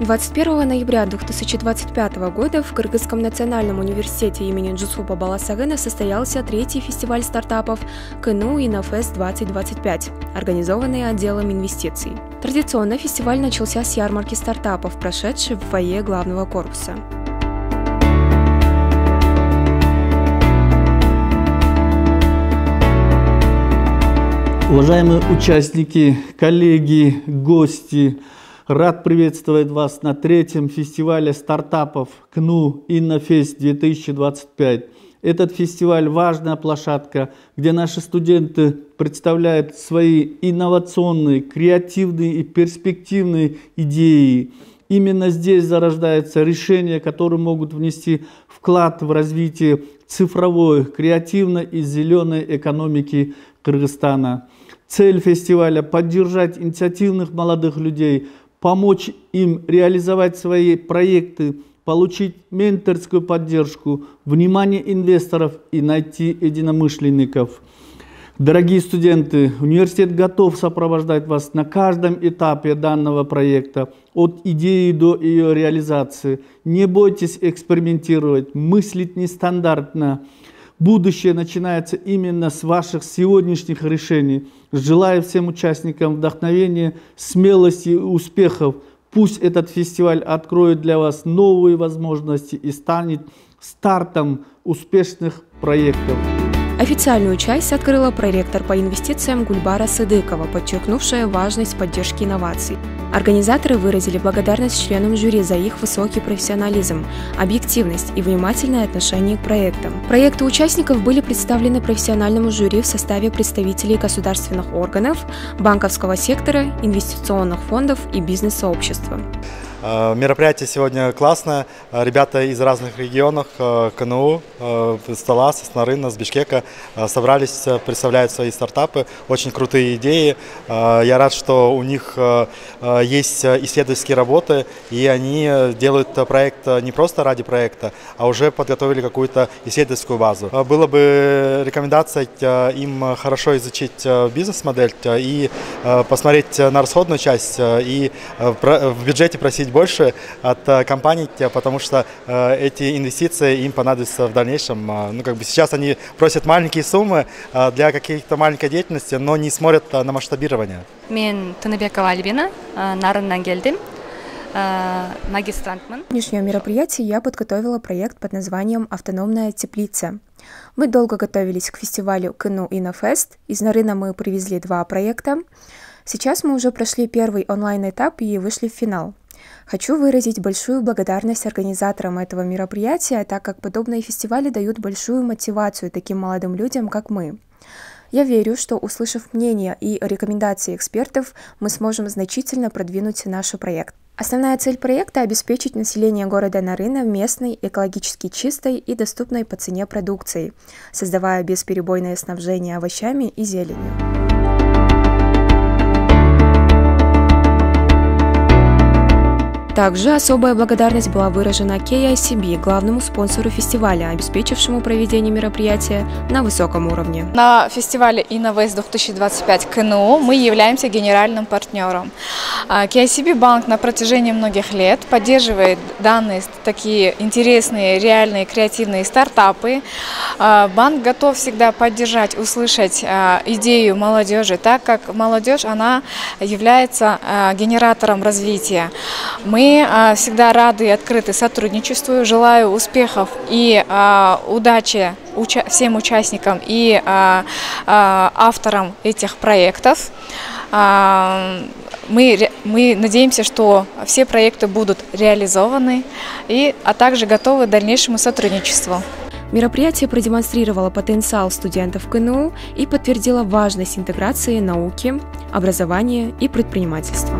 21 ноября 2025 года в Кыргызском национальном университете имени Джусупа Баласагына состоялся третий фестиваль стартапов КНУ Иннофест 2025, организованный отделом инвестиций. Традиционно фестиваль начался с ярмарки стартапов, прошедшей в фойе главного корпуса. Уважаемые участники, коллеги, гости, рад приветствовать вас на третьем фестивале стартапов КНУ Иннофест 2025. Этот фестиваль – важная площадка, где наши студенты представляют свои инновационные, креативные и перспективные идеи. Именно здесь зарождаются решения, которые могут внести вклад в развитие цифровой, креативной и зеленой экономики Кыргызстана. Цель фестиваля – поддержать инициативных молодых людей, помочь им реализовать свои проекты, получить менторскую поддержку, внимание инвесторов и найти единомышленников. Дорогие студенты, университет готов сопровождать вас на каждом этапе данного проекта, от идеи до ее реализации. Не бойтесь экспериментировать, мыслить нестандартно. Будущее начинается именно с ваших сегодняшних решений. Желаю всем участникам вдохновения, смелости и успехов. Пусть этот фестиваль откроет для вас новые возможности и станет стартом успешных проектов. Официальную часть открыла проректор по инвестициям Гульбара Сыдыкова, подчеркнувшая важность поддержки инноваций. Организаторы выразили благодарность членам жюри за их высокий профессионализм, объективность и внимательное отношение к проектам. Проекты участников были представлены профессиональному жюри в составе представителей государственных органов, банковского сектора, инвестиционных фондов и бизнес-сообщества. Мероприятие сегодня классное. Ребята из разных регионов КНУ, с Таласа, с Нарына, с Бишкека собрались, представляют свои стартапы. Очень крутые идеи. Я рад, что у них есть исследовательские работы, и они делают проект не просто ради проекта, а уже подготовили какую-то исследовательскую базу. Было бы рекомендация им хорошо изучить бизнес-модель и посмотреть на расходную часть, и в бюджете просить больше от компаний, потому что эти инвестиции им понадобятся в дальнейшем. Сейчас они просят маленькие суммы для каких-то маленькой деятельности, но не смотрят на масштабирование. Мен Тыныбекова Альбина, Нарыннан келдим. Магистрантмын. К сегодняшнему мероприятию я подготовила проект под названием «Автономная теплица». Мы долго готовились к фестивалю КНУ Иннофест. Из Нарына мы привезли 2 проекта. Сейчас мы уже прошли первый онлайн-этап и вышли в финал. Хочу выразить большую благодарность организаторам этого мероприятия, так как подобные фестивали дают большую мотивацию таким молодым людям, как мы. Я верю, что, услышав мнения и рекомендации экспертов, мы сможем значительно продвинуть наш проект. Основная цель проекта – обеспечить население города Нарына местной, экологически чистой и доступной по цене продукцией, создавая бесперебойное снабжение овощами и зеленью. Также особая благодарность была выражена KICB, главному спонсору фестиваля, обеспечившему проведение мероприятия на высоком уровне. На фестивале Иннофест 2025 КНУ мы являемся генеральным партнером. KICB банк на протяжении многих лет поддерживает данные такие интересные, реальные, креативные стартапы. Банк готов всегда поддержать, услышать идею молодежи, так как молодежь, она является генератором развития. Мы всегда рады и открыты сотрудничеству. Желаю успехов и удачи всем участникам и авторам этих проектов. Мы надеемся, что все проекты будут реализованы, а также готовы к дальнейшему сотрудничеству. Мероприятие продемонстрировало потенциал студентов КНУ и подтвердило важность интеграции науки, образования и предпринимательства.